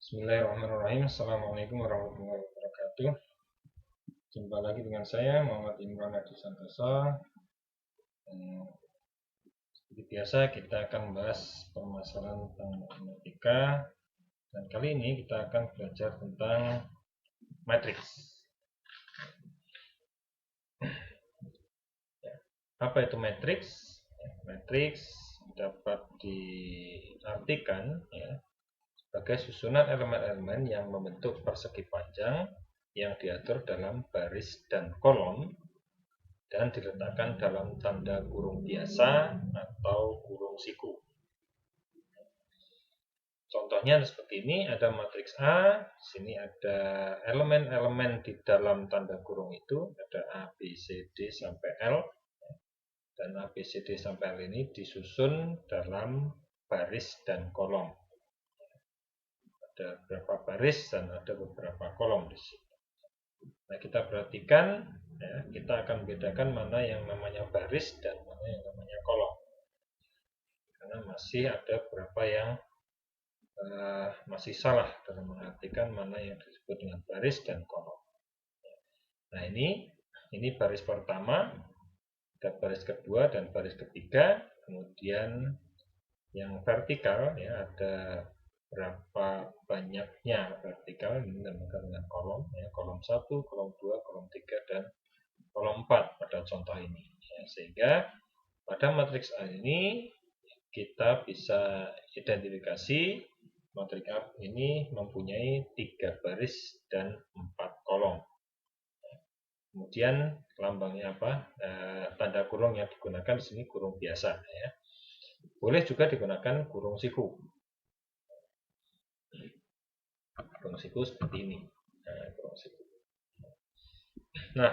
Bismillahirrahmanirrahim. Assalamualaikum warahmatullahi wabarakatuh. Jumpa lagi dengan saya Muhammad Imran Hadi Santoso. Seperti biasa kita akan membahas permasalahan tentang matematika, dan kali ini kita akan belajar tentang matriks. Apa itu matriks? Matriks dapat diartikan sebagai susunan elemen-elemen yang membentuk persegi panjang yang diatur dalam baris dan kolom dan diletakkan dalam tanda kurung biasa atau kurung siku. Contohnya seperti ini, ada matriks A, sini ada elemen-elemen di dalam tanda kurung itu, ada A, B, C, D sampai L, dan A, B, C, D sampai L ini disusun dalam baris dan kolom. Ada beberapa baris dan ada beberapa kolom di sini. Nah, kita perhatikan, kita akan bedakan mana yang namanya baris dan mana yang namanya kolom. Karena masih ada beberapa yang masih salah dalam mengartikan mana yang disebut dengan baris dan kolom. Nah, ini baris pertama, ada baris kedua dan baris ketiga. Kemudian yang vertikal ada berapa banyaknya vertikal ini dinamakan dengan kolom, kolom 1, kolom 2, kolom 3 dan kolom 4 pada contoh ini. Sehingga pada matriks A ini kita bisa identifikasi matriks A ini mempunyai 3 baris dan 4 kolom. Kemudian lambangnya apa? Tanda kurung yang digunakan di sini kurung biasa. Boleh juga digunakan kurung siku. Kurung siku seperti ini. Kurung siku. Nah,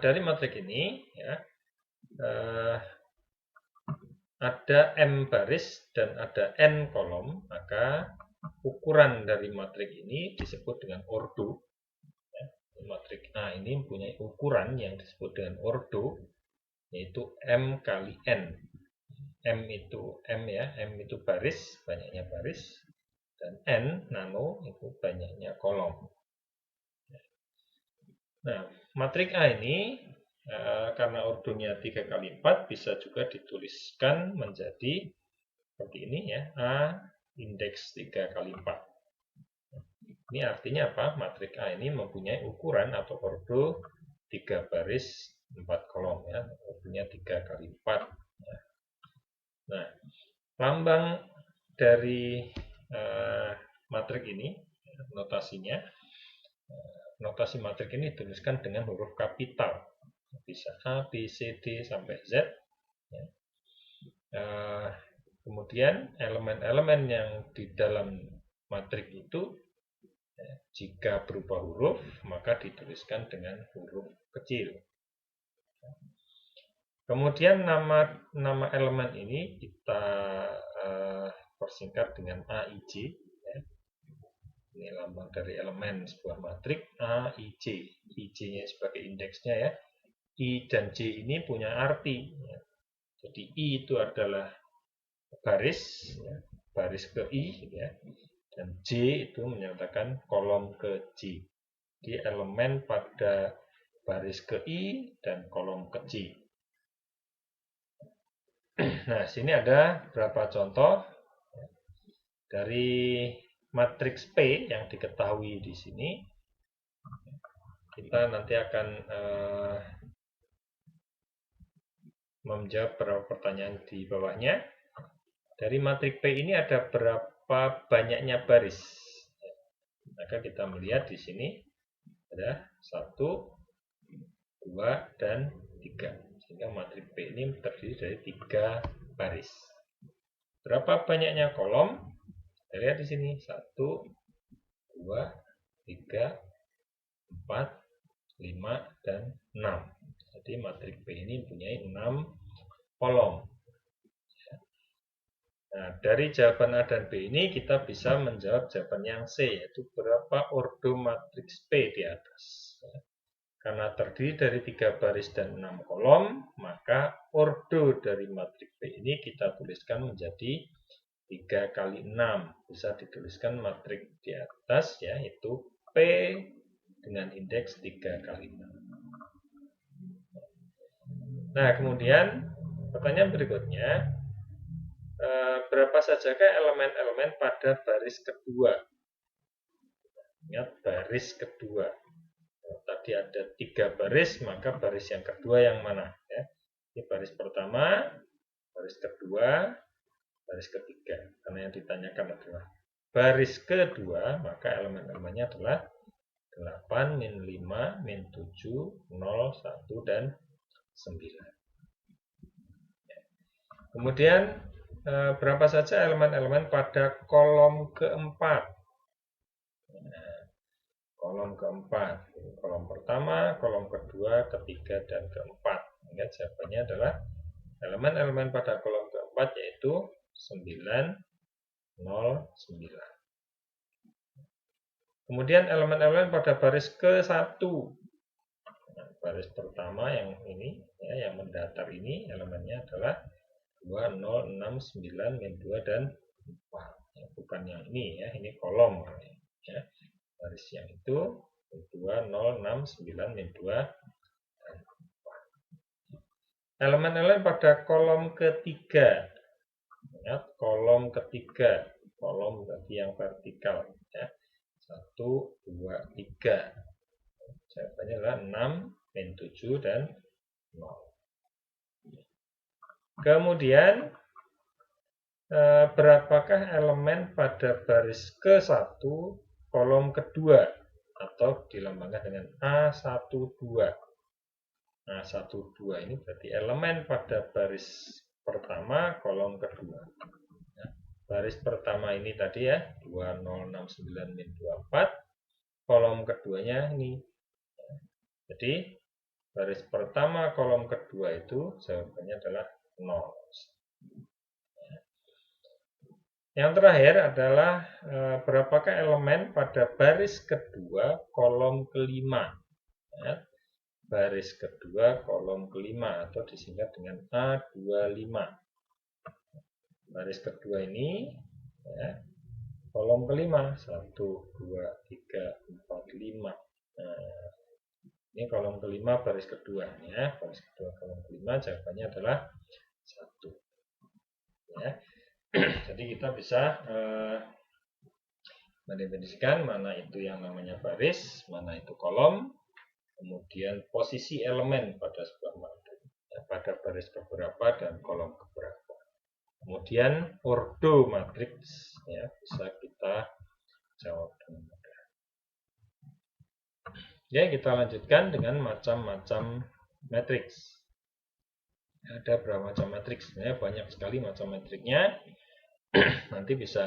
dari matriks ini ada M baris dan ada N kolom, maka ukuran dari matriks ini disebut dengan ordo. Matriks A ini mempunyai ukuran yang disebut dengan ordo, yaitu M kali N. M itu baris, banyaknya baris, dan N nano itu banyaknya kolom. Nah, matriks A ini karena ordonya 3 kali 4 bisa juga dituliskan menjadi seperti ini A indeks 3 kali 4. Ini artinya apa? Matriks A ini mempunyai ukuran atau ordo 3 baris 4 kolom ordonya 3 kali 4. Nah, lambang dari matriks ini, notasinya, notasi matriks ini dituliskan dengan huruf kapital. Bisa A, B, C, D sampai Z. Kemudian elemen-elemen yang di dalam matriks itu jika berupa huruf maka dituliskan dengan huruf kecil. Kemudian nama elemen ini kita persingkat dengan AIJ. Ini lambang dari elemen sebuah matriks AIJ. IJ-nya sebagai indeksnya I dan J ini punya arti. Jadi I itu adalah baris, baris ke I, dan J itu menyatakan kolom ke J. Jadi elemen pada baris ke I dan kolom ke J. Nah, sini ada beberapa contoh dari matriks P yang diketahui di sini. Kita nanti akan menjawab beberapa pertanyaan di bawahnya. Dari matriks P ini ada berapa banyaknya baris? Maka kita melihat di sini ada 1, 2, dan 3. Sehingga matriks P ini terdiri dari 3 baris. Berapa banyaknya kolom? Kita lihat di sini 1, 2, 3, 4, 5, dan 6. Jadi matriks P ini mempunyai 6 kolom. Nah, dari jawaban A dan B ini kita bisa menjawab jawaban yang C, yaitu berapa ordo matriks P di atas. Karena terdiri dari 3 baris dan 6 kolom, maka ordo dari matriks P ini kita tuliskan menjadi 3 kali 6. Bisa dituliskan matriks di atas, yaitu P dengan indeks 3 kali 6. Nah, kemudian pertanyaan berikutnya, berapa sajakah elemen-elemen pada baris kedua? Ingat, baris kedua. Tadi ada 3 baris, maka baris yang kedua yang mana? Ini baris pertama, baris kedua, baris ketiga. Karena yang ditanyakan adalah baris kedua, maka elemen-elemennya adalah 8, min 5, min 7, 0, 1, dan 9. Kemudian berapa saja elemen-elemen pada kolom keempat? Kolom keempat, kolom pertama, kolom kedua, ketiga, dan keempat. Ingat, jawabannya adalah elemen-elemen pada kolom keempat yaitu 9, 0, 9. Kemudian elemen-elemen pada baris ke-1. Nah, baris pertama yang ini, yang mendatar ini, elemennya adalah 2, 0, 6, 9, min 2, dan 4. Bukan yang ini, ini kolom. Baris yang itu 2, 0, 6, 9, min 2, dan 4. Elemen-elemen pada kolom ketiga. Ingat, kolom ketiga, kolom tadi yang vertikal. 1, 2, 3. Jawabannya adalah 6, min 7, dan 0. Kemudian, berapakah elemen pada baris ke-1 kolom kedua, atau dilambangkan dengan A12. A12 ini berarti elemen pada baris pertama kolom kedua. Baris pertama ini tadi 2069 min 24. Kolom keduanya ini. Jadi baris pertama kolom kedua itu jawabannya adalah 0. Yang terakhir adalah berapakah elemen pada baris kedua kolom kelima. Baris kedua kolom kelima, atau disingkat dengan A25. Baris kedua ini kolom kelima, 1, 2, 3, 4, 5. Nah, ini kolom kelima baris kedua. Baris kedua kolom kelima, jawabannya adalah 1. Jadi kita bisa mendefinisikan mana itu yang namanya baris, mana itu kolom, kemudian posisi elemen pada sebuah matriks, pada baris keberapa dan kolom keberapa. Kemudian ordo matriks bisa kita jawab dengan mudah. Kita lanjutkan dengan macam-macam matriks. Ada berapa macam matriks? Banyak sekali macam matriknya. Nanti bisa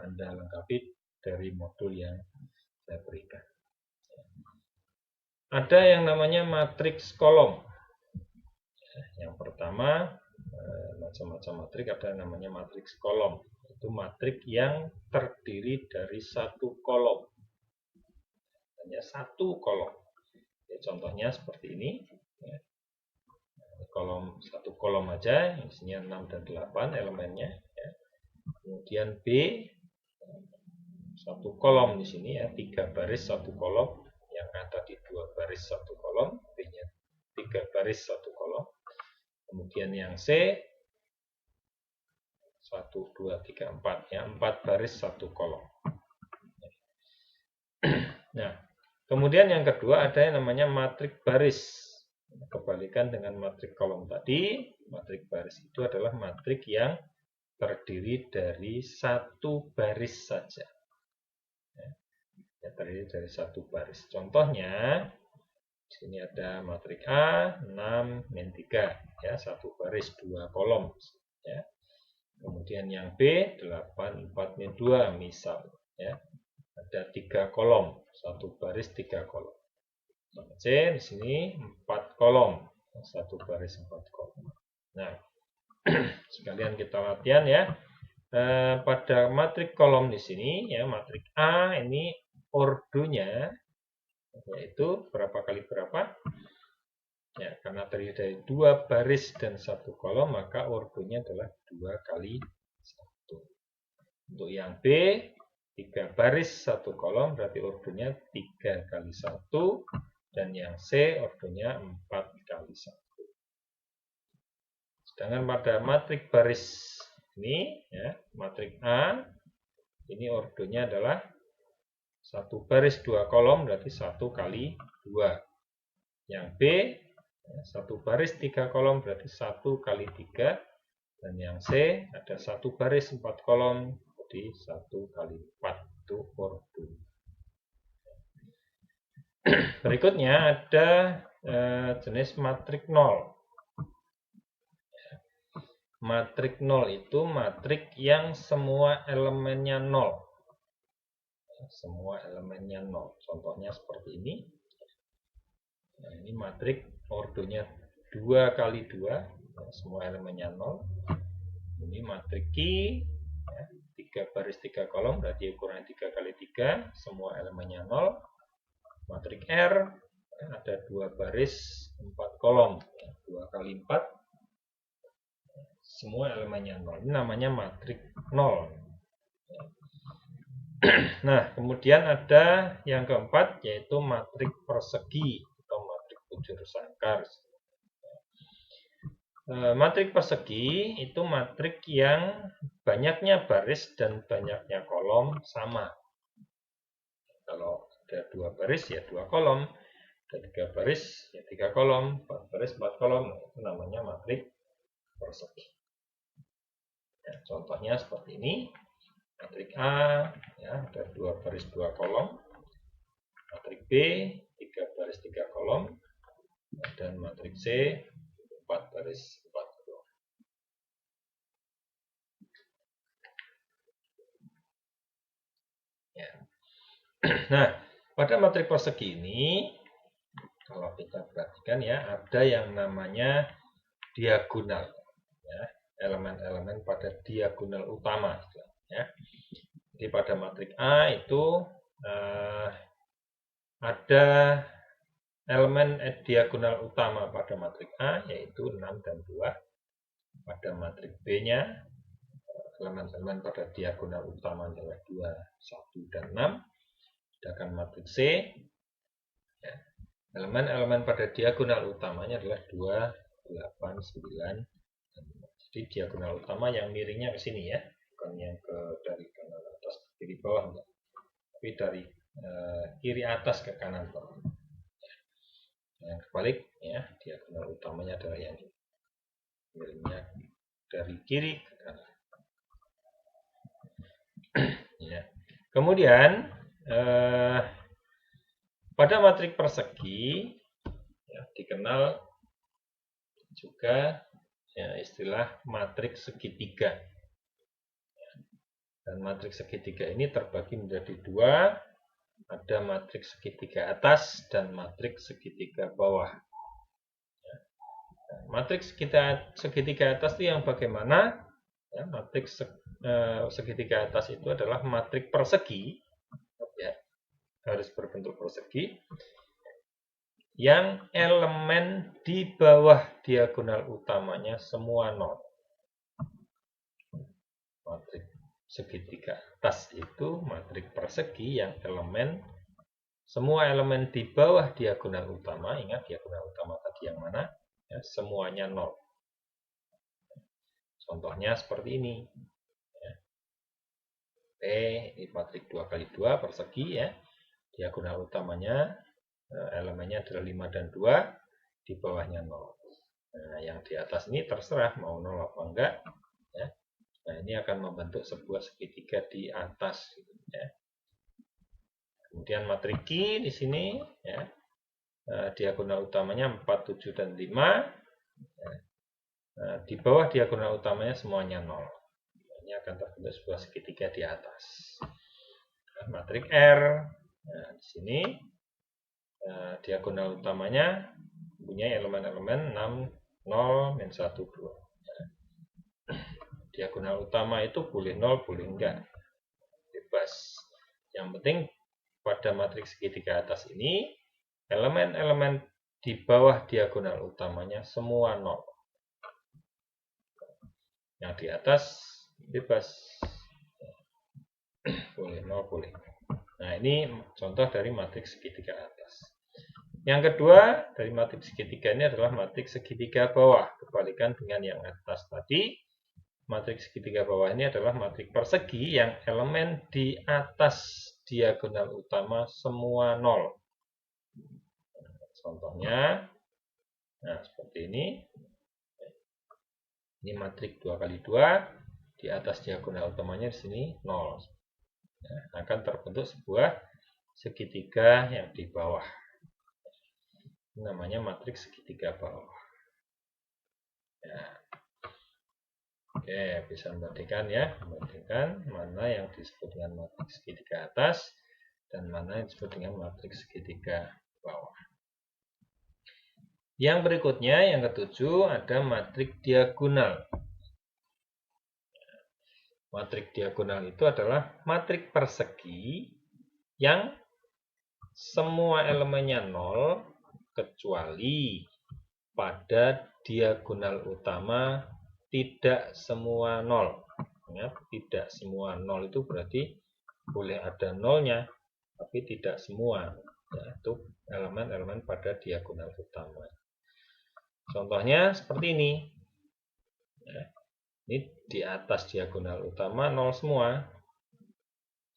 Anda lengkapi dari modul yang saya berikan. Ada yang namanya matriks kolom. Yang pertama, macam-macam matriks ada yang namanya matriks kolom. Itu matriks yang terdiri dari satu kolom. Hanya satu kolom. Contohnya seperti ini. Satu kolom aja, isinya 6 dan 8 elemennya. Kemudian B, satu kolom di sini 3 baris satu kolom, yang ada di 2 baris satu kolom, B-nya 3 baris satu kolom. Kemudian yang C, 1, 2, 3, 4, 4 baris satu kolom. Nah, kemudian yang kedua ada yang namanya matriks baris. Kebalikan dengan matriks kolom tadi, matriks baris itu adalah matriks yang terdiri dari satu baris saja. Terdiri dari satu baris. Contohnya, di sini ada matriks A, 6, min 3. Satu baris, 2 kolom. Kemudian yang B, 8, 4, min 2, misal. Ada 3 kolom. Satu baris, 3 kolom. C, di sini 4 kolom. Satu baris, 4 kolom. Nah, sekalian kita latihan pada matriks kolom di sini matriks A ini ordonya yaitu berapa kali berapa? Karena terdiri dari 2 baris dan 1 kolom, maka ordonya adalah 2 kali 1. Untuk yang B, 3 baris 1 kolom, berarti ordonya 3 kali 1. Dan yang C, ordonya 4 kali 1. Sedangkan pada matrik baris ini, ya, matrik A, ini ordonya adalah 1 baris 2 kolom, berarti 1 kali 2. Yang B, 1 baris 3 kolom, berarti 1 kali 3. Dan yang C, ada 1 baris 4 kolom, jadi 1 kali 4. Itu ordo. Berikutnya ada jenis matrik 0. Matrik 0 itu matrik yang semua elemennya 0. Semua elemennya 0. Contohnya seperti ini. Nah, ini matrik ordonya 2 kali 2. Semua elemennya 0. Ini matrik Q. 3 baris 3 kolom. Berarti ukurannya 3 kali 3. Semua elemennya 0. Matrik R. Ada 2 baris 4 kolom. 2 kali 4. Semua elemennya 0. Ini namanya matrik 0. Nah, kemudian ada yang keempat, yaitu matrik persegi atau matrik bujur sangkar. Matrik persegi itu matrik yang banyaknya baris dan banyaknya kolom sama. Kalau ada 2 baris ya 2 kolom, ada 3 baris ya 3 kolom, 4 baris 4 kolom, itu namanya matrik persegi. Ya, contohnya seperti ini. Matrik A, ya, ada 2 baris 2 kolom. Matrik B, 3 baris 3 kolom. Dan matrik C, 4 baris 4 kolom. Ya. Nah, pada matrik persegi ini, kalau kita perhatikan ya, ada yang namanya diagonal. Ya, elemen-elemen pada diagonal utama. Ya. Jadi pada matrik A itu ada elemen diagonal utama pada matrik A, yaitu 6 dan 2. Pada matrik B-nya, elemen-elemen pada diagonal utama adalah 2, 1, dan 6. Sedangkan matrik C, ya, elemen-elemen pada diagonal utamanya adalah 2, 8, 9, dan 5. Jadi diagonal utama yang miringnya ke sini ya, bukan yang dari kanan atas ke kiri bawah, enggak. Tapi dari kiri atas ke kanan bawah. Yang kebalik ya, diagonal utamanya adalah yang ini. Miringnya dari kiri ke kanan. Ya. Kemudian pada matrik persegi ya, dikenal juga ya, istilah matrik segitiga. Dan matrik segitiga ini terbagi menjadi 2. Ada matrik segitiga atas dan matrik segitiga bawah. Ya. Nah, matrik segitiga atas itu yang bagaimana? Ya, matrik segitiga atas itu adalah matrik persegi, ya, garis berbentuk persegi, yang elemen di bawah diagonal utamanya semua 0. Matrik segitiga atas itu matrik persegi yang semua elemen di bawah diagonal utama, ingat diagonal utama tadi yang mana? Ya, semuanya 0. Contohnya seperti ini. Ya. Ini matrik 2 kali 2 persegi ya. Diagonal utamanya elemennya adalah 5 dan 2, di bawahnya 0. Nah, yang di atas ini terserah mau 0 apa enggak ya. Nah, ini akan membentuk sebuah segitiga di atas ya. Kemudian matrik Q di sini ya. Diagonal utamanya 4, 7, dan 5 ya. Di bawah diagonal utamanya semuanya 0. Ini akan terbentuk sebuah segitiga di atas. Matrik R di sini diagonal utamanya punya elemen-elemen 6, 0, min 1, 2. Diagonal utama itu boleh 0, boleh enggak. Bebas. Yang penting pada matriks segitiga atas ini, elemen-elemen di bawah diagonal utamanya semua 0. Yang di atas bebas. boleh, 0 boleh. Nah, ini contoh dari matriks segitiga atas. Yang kedua dari matriks segitiga ini adalah matriks segitiga bawah. Kebalikan dengan yang atas tadi, matriks segitiga bawah ini adalah matriks persegi yang elemen di atas diagonal utama semua 0. Contohnya, nah seperti ini. Ini matriks 2 kali 2, di atas diagonal utamanya di sini 0. Nah, akan terbentuk sebuah segitiga yang di bawah. Ini namanya matriks segitiga bawah. Ya. Oke, bisa membandingkan ya, membandingkan mana yang disebut dengan matriks segitiga atas dan mana yang disebut dengan matriks segitiga bawah. Yang berikutnya, yang ketujuh, ada matriks diagonal. Matriks diagonal itu adalah matriks persegi yang semua elemennya 0 kecuali pada diagonal utama tidak semua 0. Ya, tidak semua 0 itu berarti boleh ada nolnya, tapi tidak semua. Ya, itu elemen-elemen pada diagonal utama. Contohnya seperti ini. Ya, ini di atas diagonal utama 0 semua.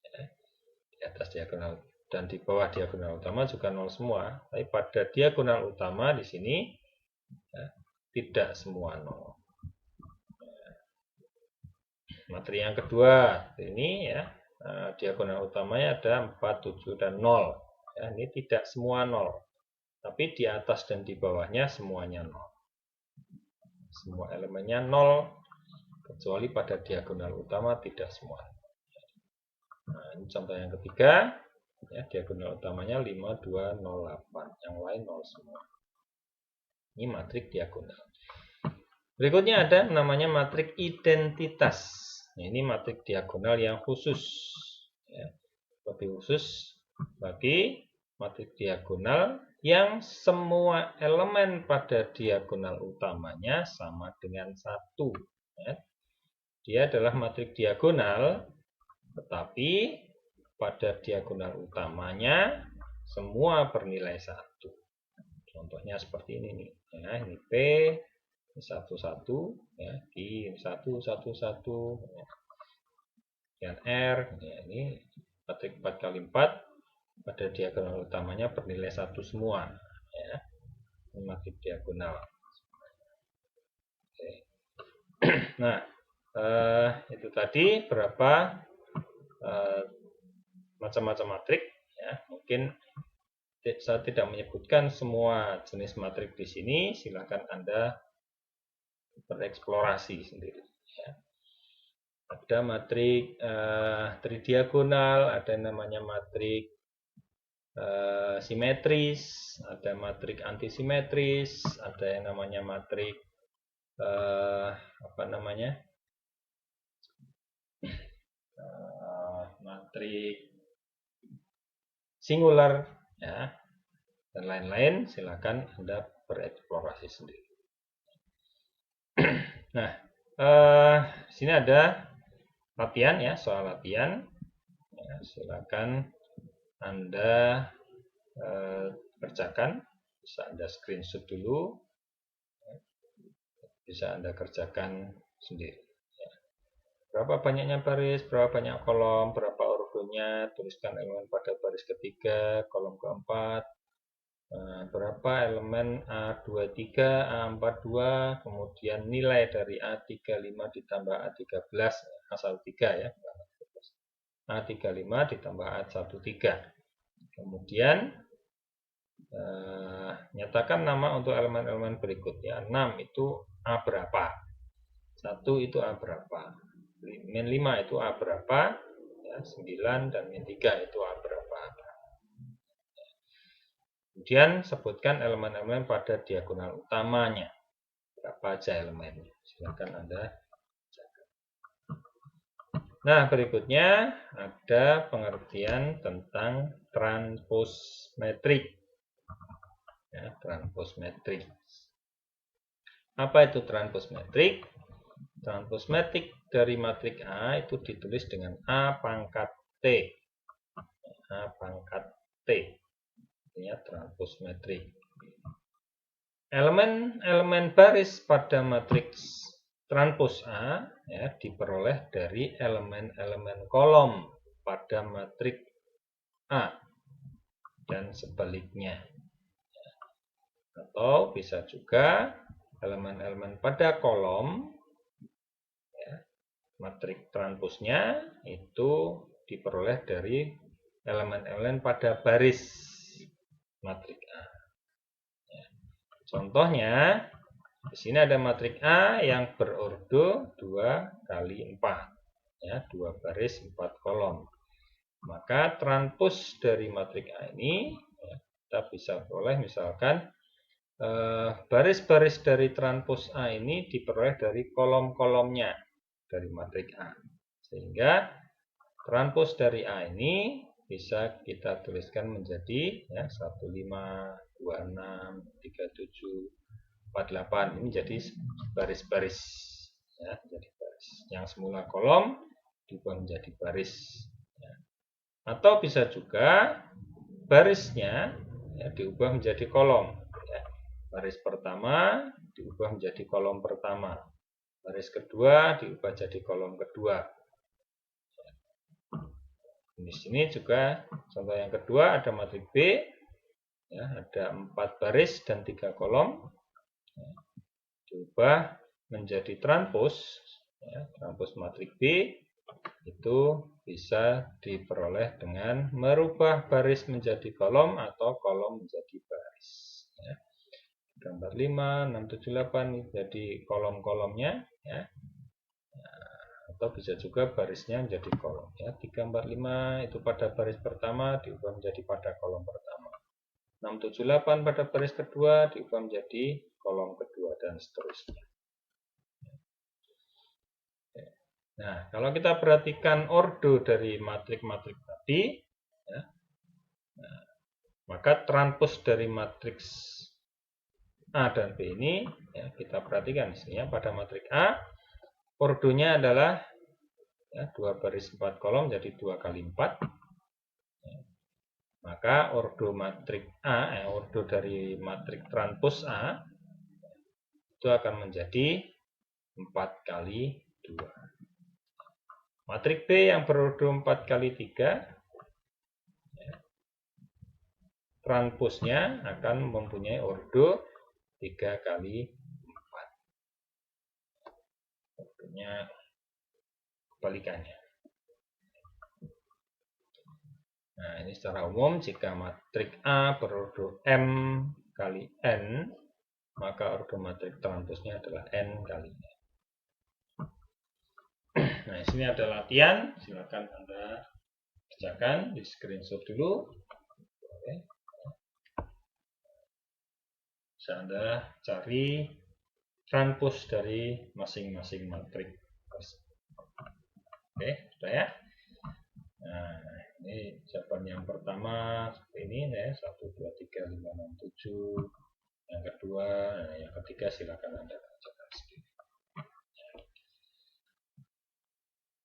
Ya, di atas diagonal dan di bawah diagonal utama juga 0 semua. Tapi pada diagonal utama di sini ya, tidak semua 0. Materi yang kedua ini ya, diagonal utamanya ada 4, 7, dan 0. Ya, ini tidak semua 0. Tapi di atas dan di bawahnya semuanya 0. Semua elemennya 0 kecuali pada diagonal utama tidak semua. Nah, ini contoh yang ketiga. Ya, diagonal utamanya 5, 2, 0, 8. Yang lain 0 semua. Ini matriks diagonal. Berikutnya ada namanya matriks identitas. Nah, ini matriks diagonal yang khusus. Ya, lebih khusus bagi matriks diagonal yang semua elemen pada diagonal utamanya sama dengan 1. Ya. Dia adalah matriks diagonal, tetapi pada diagonal utamanya semua bernilai 1. Contohnya seperti ini nih. Ya, ini P, ini 1, 1, ya, Q, 1, 1, 1, ya. Dan R, ya, ini matriks 4 kali 4 pada diagonal utamanya bernilai 1 semua. Ya. Ini matriks diagonal. Oke. Nah, itu tadi berapa macam-macam matriks. Ya. Mungkin saya tidak menyebutkan semua jenis matriks di sini. Silakan Anda bereksplorasi sendiri. Ya. Ada matriks tridiagonal, ada yang namanya matriks simetris, ada matriks antisimetris, ada yang namanya matriks matriks singular, ya, dan lain-lain. Silakan Anda bereksplorasi sendiri. Nah, di sini ada latihan ya, soal latihan. Ya, silakan Anda kerjakan, bisa Anda screenshot dulu, bisa Anda kerjakan sendiri. Ya. Berapa banyaknya baris, berapa banyak kolom, berapa urutnya, tuliskan elemen pada baris ketiga, kolom keempat, berapa elemen A23, A42, kemudian nilai dari A35 ditambah A13, A13 ya, A35 ditambah A13. Kemudian nyatakan nama untuk elemen-elemen berikutnya. 6 itu A berapa, 1 itu A berapa, min 5 itu A berapa, ya, 9 dan min 3 itu A berapa. Kemudian sebutkan elemen-elemen pada diagonal utamanya, berapa aja elemennya. Silakan Anda jaga. Nah, berikutnya ada pengertian tentang transpose metrik. Ya, transpose metrik. Apa itu transpose metrik? Transpose metrik dari matriks A itu ditulis dengan A pangkat T. A pangkat T. Ini transpos metrik. Elemen-elemen baris pada matriks transpos A ya, diperoleh dari elemen-elemen kolom pada matriks A dan sebaliknya. Atau bisa juga elemen-elemen pada kolom ya, matriks transposnya itu diperoleh dari elemen-elemen pada baris matriks A. Ya. Contohnya di sini ada matriks A yang berordo 2 kali 4 ya, 2 baris 4 kolom. Maka transpos dari matriks A ini ya, kita bisa peroleh misalkan baris-baris dari transpos A ini diperoleh dari kolom-kolomnya dari matriks A. Sehingga transpos dari A ini bisa kita tuliskan menjadi ya, 15, 26, 37, 48. Ini jadi baris-baris ya, jadi baris. Yang semula kolom diubah menjadi baris ya. Atau bisa juga barisnya ya, diubah menjadi kolom ya. Baris pertama diubah menjadi kolom pertama, baris kedua diubah jadi kolom kedua. Di sini juga contoh yang kedua ada matriks B ya, ada 4 baris dan 3 kolom ya, diubah menjadi transpos ya, transpos matriks B itu bisa diperoleh dengan merubah baris menjadi kolom atau kolom menjadi baris ya. Gambar 5, 6, 7, 8 jadi kolom-kolomnya ya. Atau bisa juga barisnya menjadi kolom ya. 3, 4, 5 itu pada baris pertama diubah menjadi pada kolom pertama. 6, 7, 8 pada baris kedua diubah menjadi kolom kedua dan seterusnya. Nah, kalau kita perhatikan ordo dari matriks-matriks tadi ya, nah, maka transpos dari matriks A dan B ini ya, kita perhatikan di sini ya, pada matriks A ordonya adalah ya, 2 baris 4 kolom jadi 2 kali 4 ya. Maka ordo matriks A ordo dari matriks transpos A itu akan menjadi 4 kali 2. Matriks B yang berordo 4 kali 3 ya, transposnya akan mempunyai ordo 3 kali 4. Ordonya kebalikannya. Nah, ini secara umum jika matriks A berordo M kali N, maka ordo matriks transposnya adalah N kali N. Nah, di sini ada latihan, silakan Anda kerjakan, di screenshot dulu. Oke. Bisa Anda cari transpos dari masing-masing matriks. Oke, sudah ya. Nah, ini jawaban yang pertama seperti ini ya, 1, 2, 3, 5, 6, 7. Yang kedua, nah, yang ketiga silakan Anda kerjakan sendiri.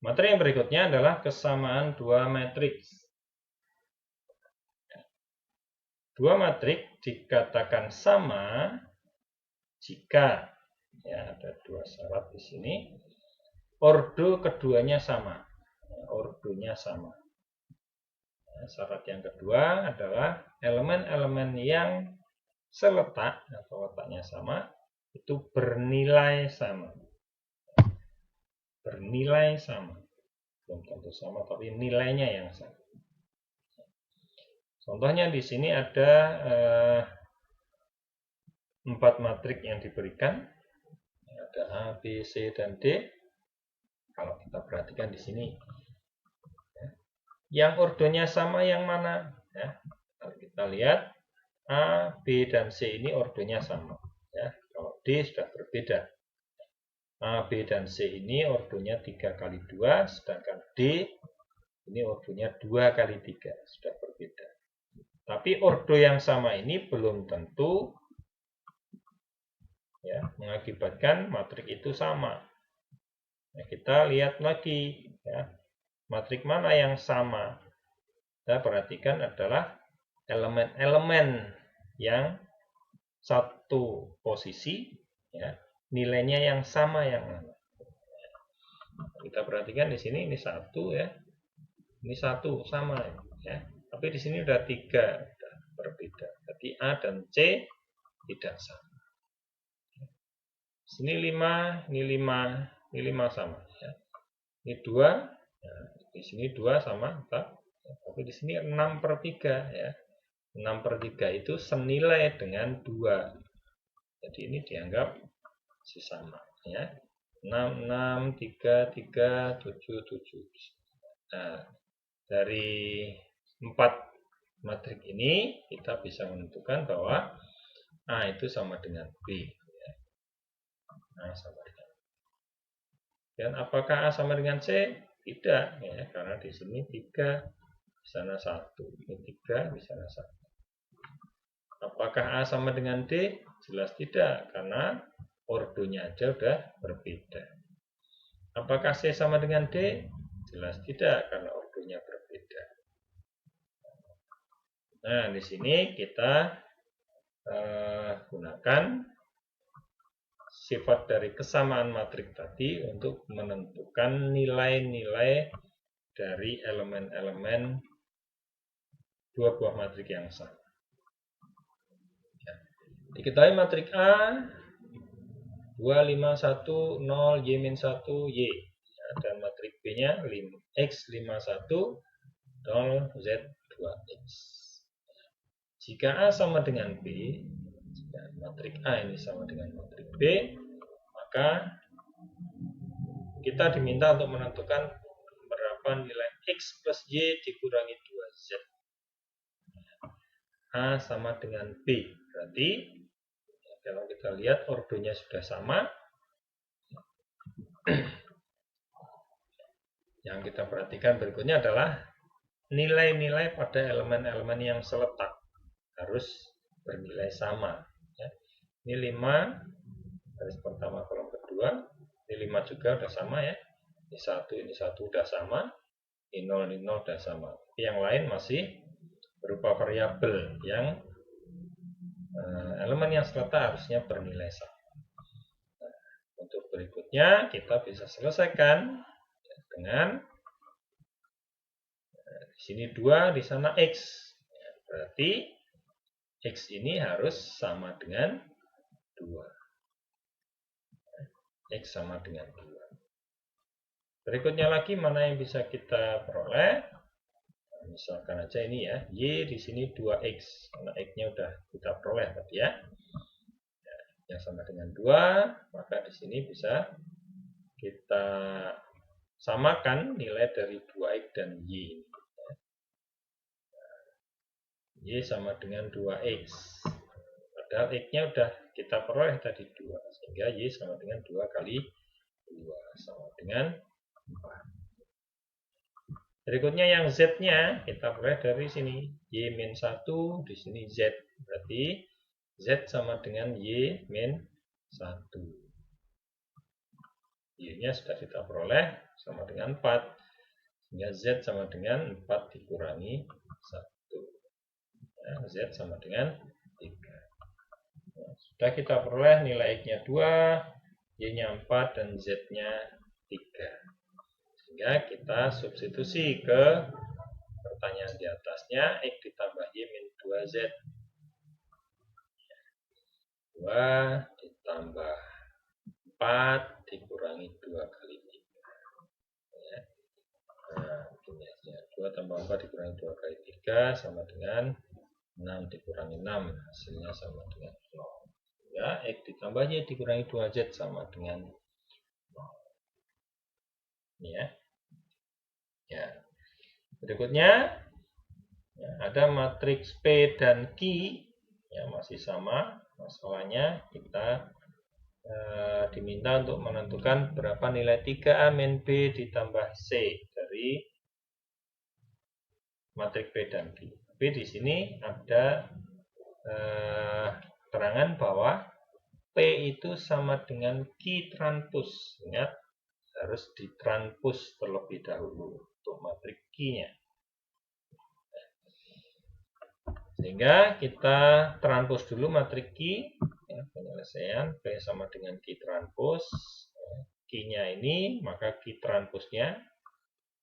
Materi yang berikutnya adalah kesamaan dua matriks. Dua matriks dikatakan sama jika ya ada dua syarat di sini. Ordo keduanya sama. Ordonya sama. Nah, syarat yang kedua adalah elemen-elemen yang seletak atau letaknya sama itu bernilai sama. Bernilai sama. Belum tentu sama tapi nilainya yang sama. Contohnya di sini ada 4 matriks yang diberikan. Ada A, B, C, dan D. Kalau kita perhatikan di sini, ya, yang ordonya sama yang mana? Ya, kalau kita lihat A, B, dan C ini ordonya sama. Ya, kalau D sudah berbeda. A, B, dan C ini ordonya 3 kali 2, sedangkan D ini ordonya 2 kali 3, sudah berbeda. Tapi ordo yang sama ini belum tentu ya, mengakibatkan matriks itu sama. Nah, kita lihat lagi ya, Matriks mana yang sama? Kita perhatikan adalah elemen-elemen yang satu posisi, ya, nilainya yang sama yang mana. Kita perhatikan di sini ini 1 ya, ini 1 sama ya, tapi di sini udah 3 udah berbeda. Berarti A dan C tidak sama. Sini 5, ini 5, ini 5 sama ya. Ini 2, ya, di sini 2 sama, tapi di sini 6/3 ya. 6/3 itu senilai dengan 2. Jadi ini dianggap sesama ya. 6, 6, 3, 3, 7, 7. Nah, dari 4 matriks ini kita bisa menentukan bahwa A itu sama dengan B. Ya. A sama dengan B. Dan apakah A sama dengan C? Tidak, ya, karena di sini 3, di sana 1. Ini 3, di sana 1. Apakah A sama dengan D? Jelas tidak, karena ordonya aja udah berbeda. Apakah C sama dengan D? Jelas tidak, karena ordonya berbeda. Nah, di sini kita gunakan sifat dari kesamaan matriks tadi untuk menentukan nilai-nilai dari elemen-elemen dua buah matriks yang sama. Ya. Diketahui matriks A 2, 5, 1, 0, Y-1, Y. Ya, dan matriks B-nya X, 5, 1, 0, Z, 2X. Jika A sama dengan B, jika matriks A ini sama dengan matriks B, maka kita diminta untuk menentukan berapa nilai X plus Y dikurangi 2Z. A sama dengan B. Berarti kalau kita lihat ordonya sudah sama. Yang kita perhatikan berikutnya adalah nilai-nilai pada elemen-elemen yang seletak harus bernilai sama. Ya. Ini 5, garis pertama kolom kedua. Ini 5 juga udah sama ya. Ini 1 udah sama. Ini 0 udah sama. Tapi yang lain masih berupa variabel yang elemen yang seletak harusnya bernilai sama. Nah, untuk berikutnya kita bisa selesaikan dengan di sini 2, di sana X. Ya, berarti X ini harus sama dengan 2. X sama dengan 2. Berikutnya lagi mana yang bisa kita peroleh? Nah, misalkan aja ini ya, Y di sini 2X. Karena X-nya udah kita peroleh tadi ya. Yang sama dengan 2, maka di sini bisa kita samakan nilai dari 2X dan Y. Y sama dengan 2X. Padahal X-nya udah kita peroleh tadi 2. Sehingga Y sama dengan 2 kali 2. Sama dengan 4. Berikutnya yang Z-nya kita peroleh dari sini. Y-1, di sini Z. Berarti Z sama dengan Y-1. Y-nya sudah kita peroleh sama dengan 4. Sehingga Z sama dengan 4 dikurangi 1. Ya, Z sama dengan 3. Nah, sudah kita peroleh nilai X-nya 2, Y-nya 4, dan Z-nya 3. Sehingga kita substitusi ke pertanyaan di atasnya, X ditambah Y min 2Z. 2 ditambah 4 dikurangi 2 kali 3. Ya. Nah, 2 tambah 4 dikurangi 2 kali 3 sama dengan 6 dikurangi 6, hasilnya sama dengan 0. Ya, X ditambah Y dikurangi 2Z sama dengan 0. Ini ya. Ya. Berikutnya ya, ada matriks P dan Q yang masih sama. Masalahnya kita diminta untuk menentukan berapa nilai 3A min B ditambah C dari matriks P dan Q. Tapi di sini ada keterangan bahwa P itu sama dengan Q transpos. Ingat, harus ditranspos terlebih dahulu. untuk matriks Q-nya. Sehingga kita transpos dulu matriks Q, ya, penyelesaian P sama dengan Q transpos. Q-nya ini, maka Q transposnya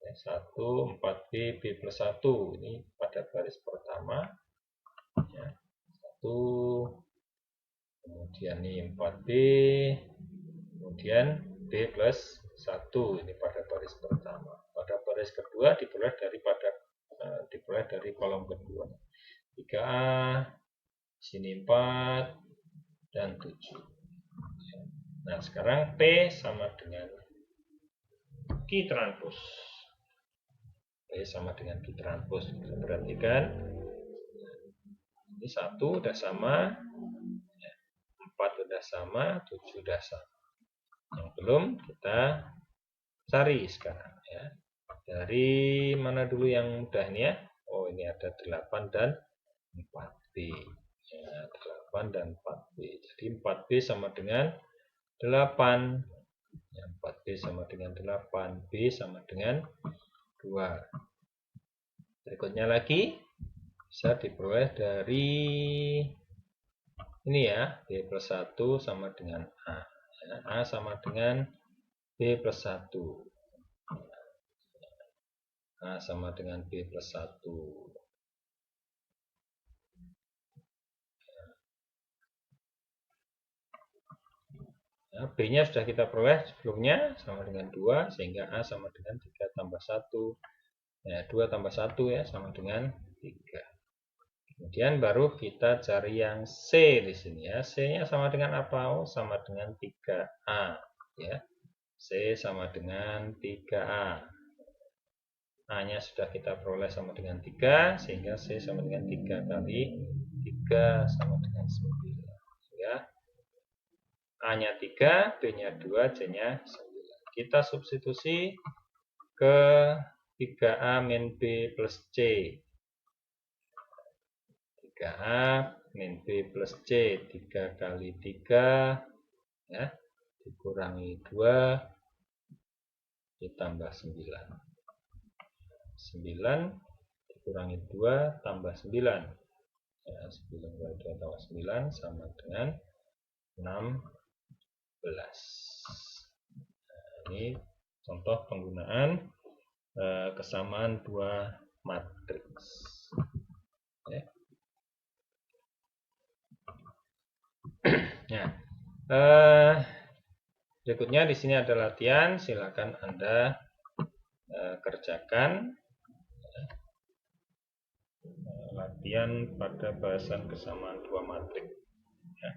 1, 4B, B plus 1. Ini pada baris pertama. Ya, 1, kemudian ini 4B, kemudian B plus 1. Ini pada baris pertama. Pada baris kedua diperoleh dari kolom kedua. 3A, sini 4, dan 7. Nah, sekarang P sama dengan Q transpos. P sama dengan Q transpos. Kita perhatikan. Ini 1 udah sama, 4 udah sama, 7 udah sama. Yang belum kita cari sekarang. Ya. Dari mana dulu yang mudah ini ya? Oh, ini ada 8 dan 4B. Ya, 8 dan 4B. Jadi 4B sama dengan 8. Ya, 4B sama dengan 8. B sama dengan 2. Berikutnya lagi bisa diperoleh dari ini ya. B plus 1 sama dengan A. Ya, A sama dengan B plus 1. A sama dengan B plus 1. Nah, B-nya sudah kita peroleh sebelumnya sama dengan 2, sehingga A sama dengan 3 tambah 1. Ya, 2 tambah 1 ya sama dengan 3. Kemudian baru kita cari yang C di sini ya. C-nya sama dengan apa? Oh, sama dengan 3A ya. C sama dengan 3A. A-nya sudah kita peroleh sama dengan 3, sehingga C sama dengan 3 kali 3 sama dengan 9 ya. A-nya 3, B-nya 2, C-nya 9. Kita substitusi ke 3A min B plus C. 3A min B plus C. 3 kali 3 ya, dikurangi 2 ditambah 9. 9 dikurangi 2 tambah 9. Ya, 9 kali 2 tambah 9 sama dengan 16. Nah, ini contoh penggunaan kesamaan dua matriks. Ya. Nah, berikutnya di sini ada latihan, silakan Anda kerjakan. Latihan pada bahasan kesamaan dua matriks ya,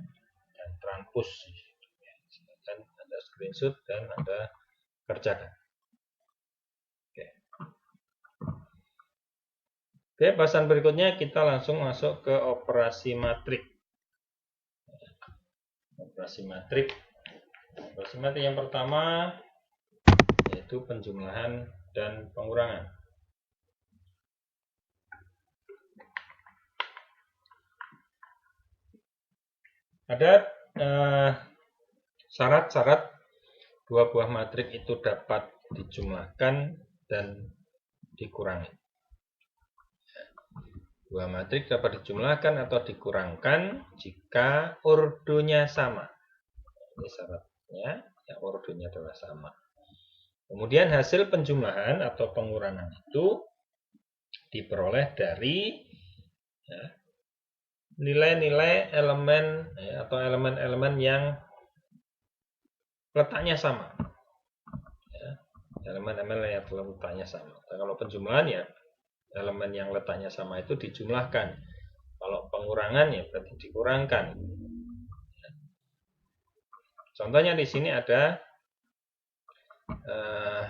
dan transpos. Silakan Anda screenshot dan Anda kerjakan. Oke, bahasan berikutnya kita langsung masuk ke operasi matrik. Operasi matrik yang pertama yaitu penjumlahan dan pengurangan. Ada syarat-syarat dua buah matrik itu dapat dijumlahkan dan dikurangi. Dua matrik dapat dijumlahkan atau dikurangkan jika ordonya sama. Ini syaratnya, ya, ordonya adalah sama. Kemudian hasil penjumlahan atau pengurangan itu diperoleh dari nilai-nilai elemen atau elemen-elemen yang letaknya sama. Elemen-elemen yang letaknya sama. Nah, kalau penjumlahan ya elemen yang letaknya sama itu dijumlahkan. Kalau pengurangan ya berarti dikurangkan. Contohnya di sini ada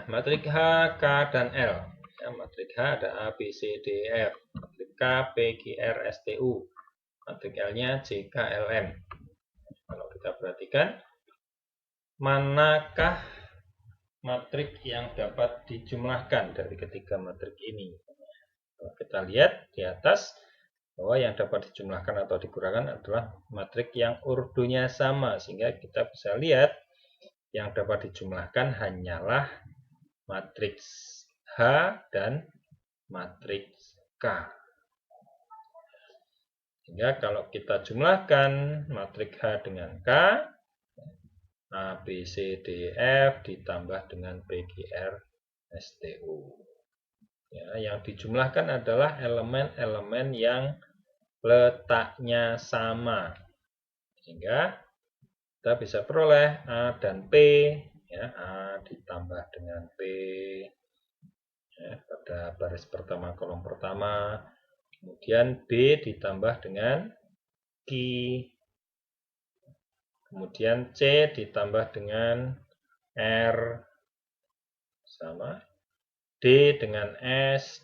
matrik H, K, dan L. Ya, matrik H ada A, B, C, D, E, F. Matrik K, P, Q, R, S, T, U. Matrik L-nya C, K, L, M. Kalau kita perhatikan, manakah matrik yang dapat dijumlahkan dari ketiga matrik ini? Kalau kita lihat di atas bahwa yang dapat dijumlahkan atau dikurangkan adalah matrik yang ordonya sama, sehingga kita bisa lihat yang dapat dijumlahkan hanyalah matriks H dan matriks K. Sehingga kalau kita jumlahkan matriks H dengan K, A, B, C, D, F ditambah dengan P, Q, R, S, T, U. Ya, yang dijumlahkan adalah elemen-elemen yang letaknya sama. Sehingga kita bisa peroleh A dan P. Ya, A ditambah dengan P ya, pada baris pertama kolom pertama. Kemudian B ditambah dengan Q. Kemudian C ditambah dengan R. Sama. D dengan S.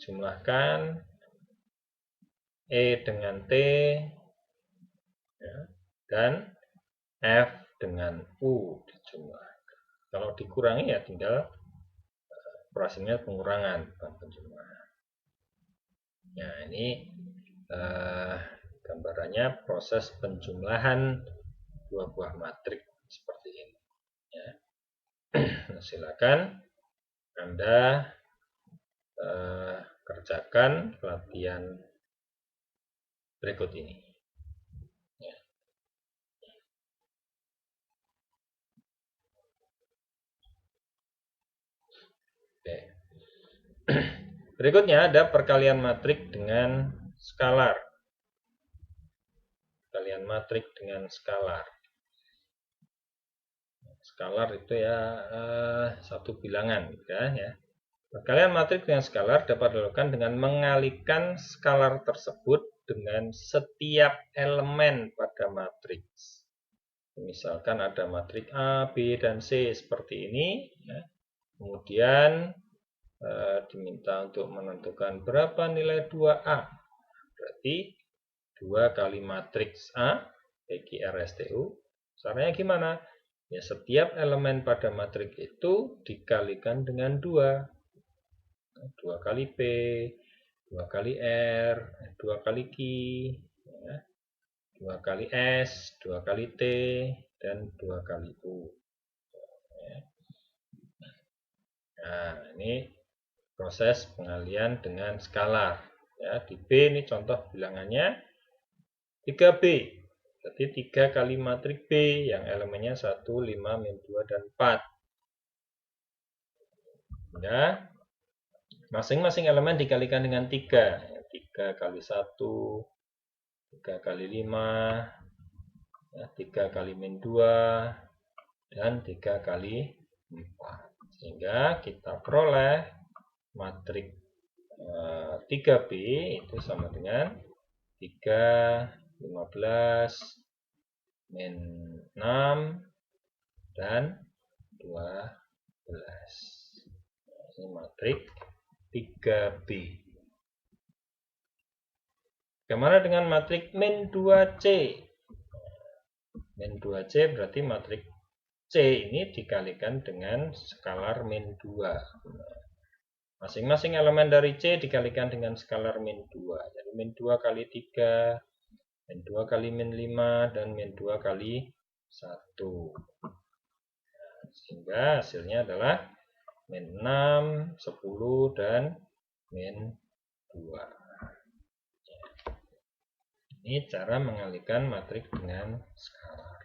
Jumlahkan. E dengan T. Ya, dan F dengan U dijumlahkan. Kalau dikurangi ya tinggal operasinya pengurangan, bukan penjumlahan. Nah, ini gambarannya proses penjumlahan dua buah matriks seperti ini. Ya. Nah, silakan Anda kerjakan latihan berikut ini. Ya. Oke. Berikutnya ada perkalian matriks dengan skalar. Perkalian matriks dengan skalar. Skalar itu ya satu bilangan, ya. Perkalian matriks dengan skalar dapat dilakukan dengan mengalihkan skalar tersebut dengan setiap elemen pada matriks. Misalkan ada matriks A, B, dan C seperti ini. Ya. Kemudian diminta untuk menentukan berapa nilai 2A. Berarti 2 kali matriks A, P, Q, R, S, T, U. Caranya gimana? Ya, setiap elemen pada matriks itu dikalikan dengan 2. 2 kali P, 2 kali R, 2 kali Q, ya, 2 kali S, 2 kali T, dan 2 kali U. Ya. Nah, ini proses pengalihan dengan skalar. Ya, di B ini contoh bilangannya 3B. Jadi 3 kali matriks B yang elemennya 1, 5, min 2, dan 4. Ya. Masing-masing elemen dikalikan dengan 3. 3 kali 1, 3 kali 5, 3 kali min 2, dan 3 kali 4. Sehingga kita peroleh matriks 3B itu sama dengan 3, 15, min 6, dan 12. Ini matriks 3B. Bagaimana dengan matriks min 2C? Min 2C berarti matriks C ini dikalikan dengan skalar min 2. Masing-masing elemen dari C dikalikan dengan skalar min 2. Jadi min 2 kali 3, min 2 kali min 5, dan min 2 kali 1. Nah, sehingga hasilnya adalah min 6, 10, dan min 2. Ini cara mengalihkan matriks dengan skalar.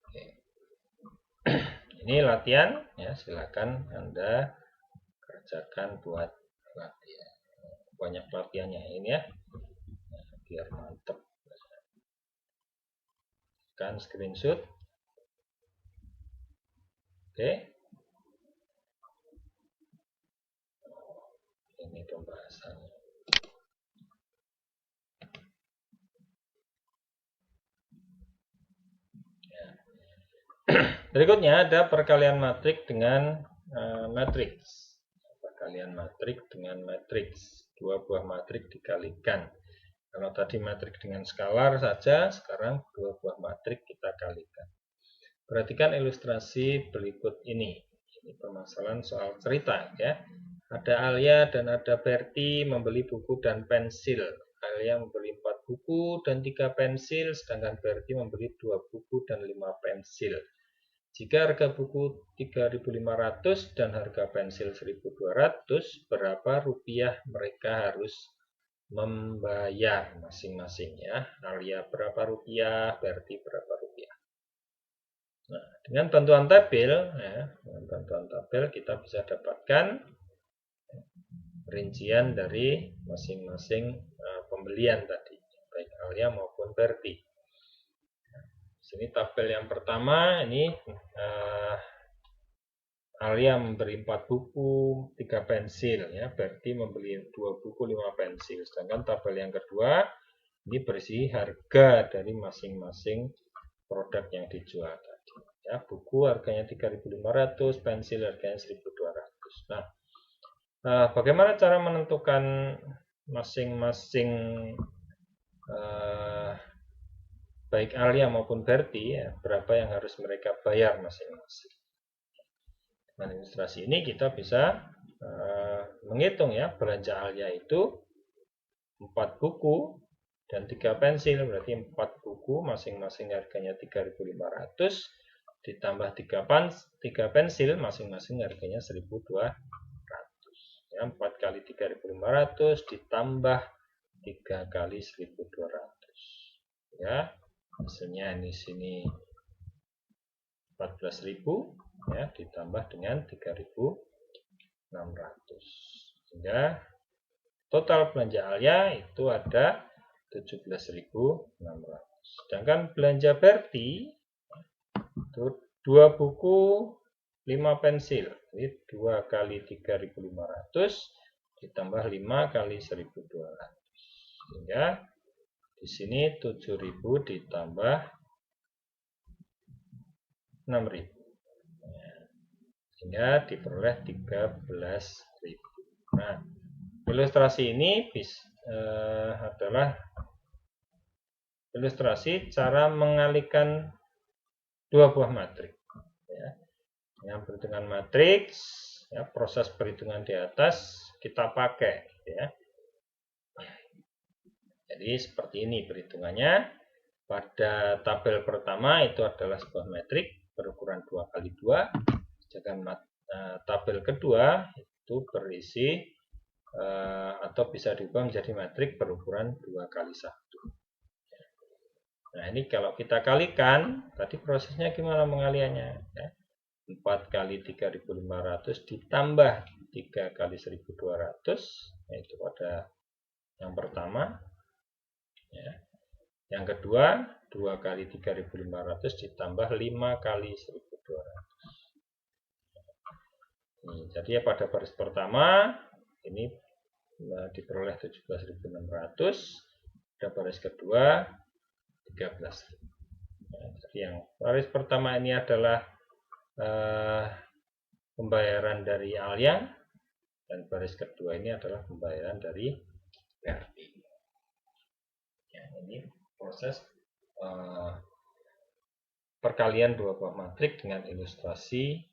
Oke. Ini latihan, ya, silakan Anda kerjakan buat latihan. Banyak latihannya ini ya, biar mantep. Kan screenshot. Oke. Ini pembahasannya. Ya. Berikutnya ada perkalian matriks dengan matriks. Perkalian matriks dengan matriks. Dua buah matriks dikalikan. Kalau tadi matriks dengan skalar saja, sekarang dua buah matriks kita kalikan. Perhatikan ilustrasi berikut ini. Ini permasalahan soal cerita, ya. Ada Alia dan ada Berti membeli buku dan pensil. Alia membeli 4 buku dan 3 pensil, sedangkan Berti membeli 2 buku dan 5 pensil. Jika harga buku 3.500 dan harga pensil 1.200, berapa rupiah mereka harus membayar masing-masing ya? Alia berapa rupiah, Berti berapa rupiah. Nah, dengan bantuan tabel, kita bisa dapatkan rincian dari masing-masing pembelian tadi, baik Alia maupun Berti. Sini tabel yang pertama ini Alia memberi 4 buku, 3 pensil ya, Berti membeli 2 buku, 5 pensil. Sedangkan tabel yang kedua ini berisi harga dari masing-masing produk yang dijual tadi. Ya, buku harganya 3.500, pensil harganya 1.200. Nah, bagaimana cara menentukan masing-masing baik Alia maupun Berti ya, berapa yang harus mereka bayar masing-masing. Dengan ilustrasi ini kita bisa menghitung ya, belanja Alia itu 4 buku dan 3 pensil, berarti 4 buku masing-masing harganya 3.500 ditambah 3 pensil masing-masing harganya 1.200. Ya, 4 kali 3.500 ditambah 3 kali 1.200. Ya, hasilnya di sini 14.000 ya, ditambah dengan 3.600. Sehingga total belanja Alia itu ada 17.600. Sedangkan belanja Berti itu 2 buku, 5 pensil. Jadi 2 kali 3.500 ditambah 5 kali 1.200. Sehingga di sini 7.000 ditambah 6.000. Sehingga diperoleh 13.000. Nah, ilustrasi ini adalah ilustrasi cara mengalihkan dua buah matriks. Ya. Dengan perhitungan matriks, ya, proses perhitungan di atas kita pakai. Ya. Jadi seperti ini perhitungannya. Pada tabel pertama itu adalah sebuah matrik berukuran 2x2. Sedangkan tabel kedua itu berisi atau bisa diubah menjadi matrik berukuran 2x1. Nah, ini kalau kita kalikan, tadi prosesnya gimana pengaliannya? Ya. 4 kali 3.500 ditambah 3 kali 1.200, yaitu pada yang pertama. Ya. Yang kedua, 2 kali 3.500 ditambah 5 kali 1.200. Jadi ya pada baris pertama, ini diperoleh 17.600. Pada baris kedua, 13.000. Jadi yang baris pertama ini adalah pembayaran dari Alia, dan baris kedua ini adalah pembayaran dari Berti. Ya, ini proses perkalian dua buah matrik dengan ilustrasi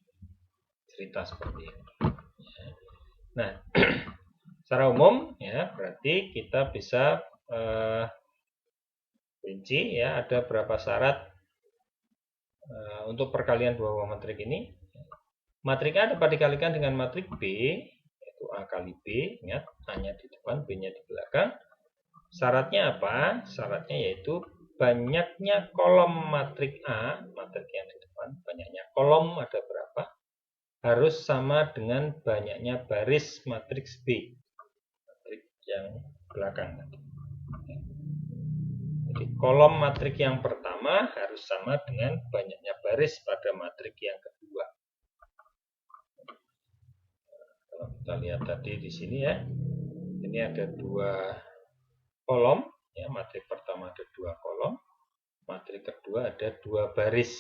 cerita seperti ini. Nah, secara umum ya berarti kita bisa rinci ya, ada berapa syarat untuk perkalian dua buah matrik ini. Matrik A dapat dikalikan dengan matrik B, yaitu A kali B. Ingat, A-nya di depan, B-nya di belakang. Syaratnya apa? Syaratnya yaitu banyaknya kolom matrik A, matrik yang di depan, banyaknya kolom ada berapa, harus sama dengan banyaknya baris matriks B, matrik yang belakang. Jadi kolom matrik yang pertama harus sama dengan banyaknya baris pada matrik yang kedua. Kalau kita lihat tadi di sini ya, ini ada 2 kolom. Ya, matrik pertama ada 2 kolom, matrik kedua ada 2 baris.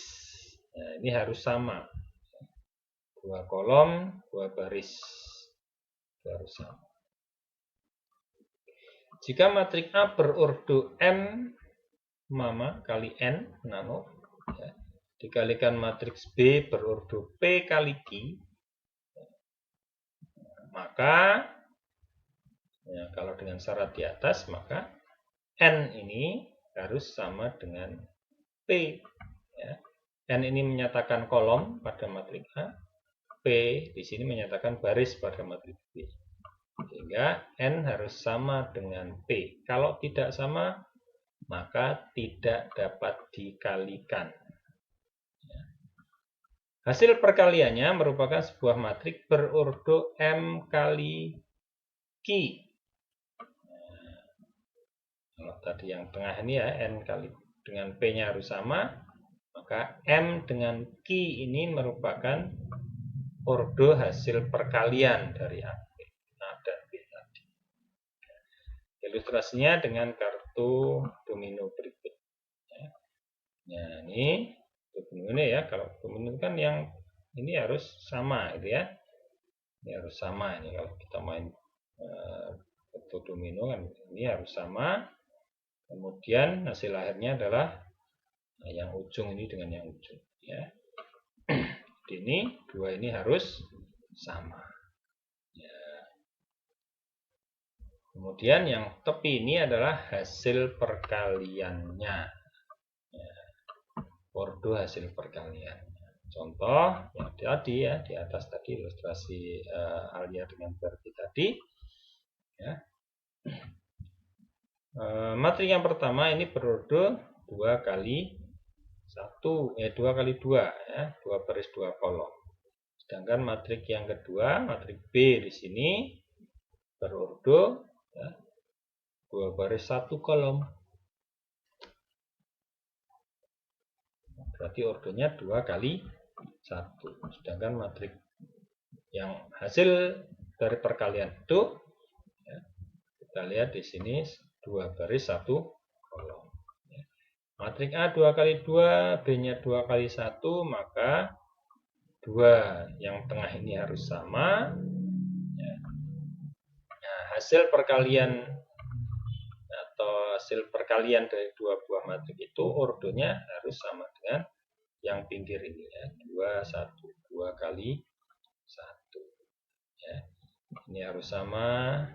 Nah, ini harus sama. 2 kolom, 2 baris. Itu harus sama. Jika matrik A berordo M mama kali N nano, ya, dikalikan matriks B berordo P kali Q, maka ya, kalau dengan syarat di atas, maka N ini harus sama dengan P. Ya. N ini menyatakan kolom pada matriks A, P di sini menyatakan baris pada matriks B. Sehingga N harus sama dengan P. Kalau tidak sama, maka tidak dapat dikalikan. Hasil perkaliannya merupakan sebuah matriks berordo M kali Q. Kalau tadi yang tengah ini ya, N kali dengan P-nya harus sama, maka M dengan Q ini merupakan ordo hasil perkalian dari A dan B tadi. Ilustrasinya dengan kartu domino berikut. Nah, ini domino ini ya, kalau domino kan yang ini harus sama gitu ya. Ini harus sama ini kalau kita main kartu domino kan ini harus sama. Kemudian hasil akhirnya adalah yang ujung ini dengan yang ujung ya. Ini dua ini harus sama. Ya. Kemudian yang tepi ini adalah hasil perkaliannya. Ya. Ordo hasil perkalian. Contoh yang tadi ya, di atas tadi ilustrasi Alia dengan Berti tadi. Ya. Matriks yang pertama ini berordo 2 kali 2 kali 2 ya, 2 baris 2 kolom. Sedangkan matriks yang kedua, matriks B di sini berordo ya, 2 baris 1 kolom. Berarti ordonya 2 kali 1. Sedangkan matriks yang hasil dari perkalian itu ya, kita lihat di sini 2 baris 1 kolom. Matriks A 2 kali 2, B-nya 2 kali 1, maka 2 yang tengah ini harus sama. Nah, hasil perkalian atau hasil perkalian dari dua buah matriks itu ordonya harus sama dengan yang pinggir ini ya. 2, 1, 2 kali 1. Ya. Ini harus sama.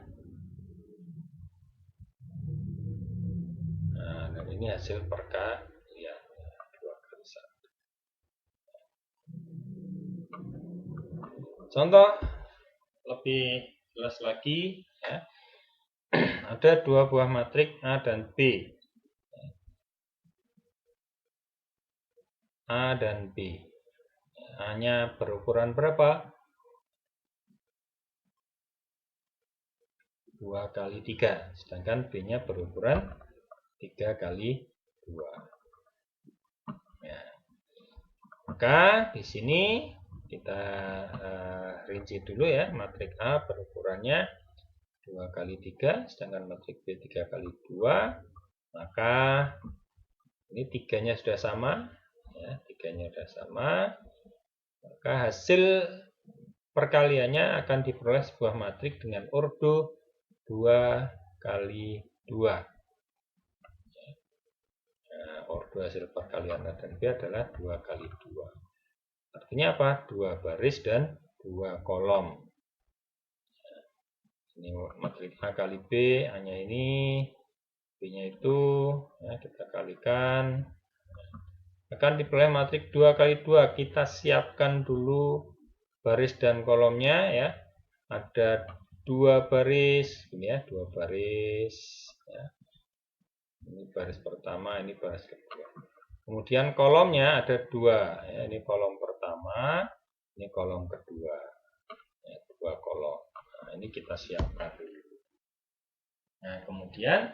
Nah, dan ini hasil perkalian 2 kali 1. Contoh lebih jelas lagi ya. Ada dua buah matriks A dan B. A dan B. A-nya berukuran berapa? 2 kali 3. Sedangkan B-nya berukuran 3 kali 2. Ya. Maka di sini kita rinci dulu ya. Matriks A berukurannya 2 kali 3, sedangkan matriks B 3 kali 2. Maka ini 3-nya sudah sama. Ya, 3-nya sudah sama. Maka hasil perkaliannya akan diperoleh sebuah matriks dengan ordo 2 kali 2. Nah, ordo hasil perkalian A dan B adalah 2 kali 2. Artinya apa? 2 baris dan 2 kolom. Ini matriks A kali B, A-nya ini, B-nya itu, ya, kita kalikan. Akan diperoleh matriks 2 kali 2. Kita siapkan dulu baris dan kolomnya ya. Ada 2 baris, ini ya, 2 baris. Ya. Ini baris pertama, ini baris kedua. Kemudian kolomnya ada 2. Ya, ini kolom pertama, ini kolom kedua. Ya, 2 kolom. Nah, ini kita siapkan dulu. Nah, kemudian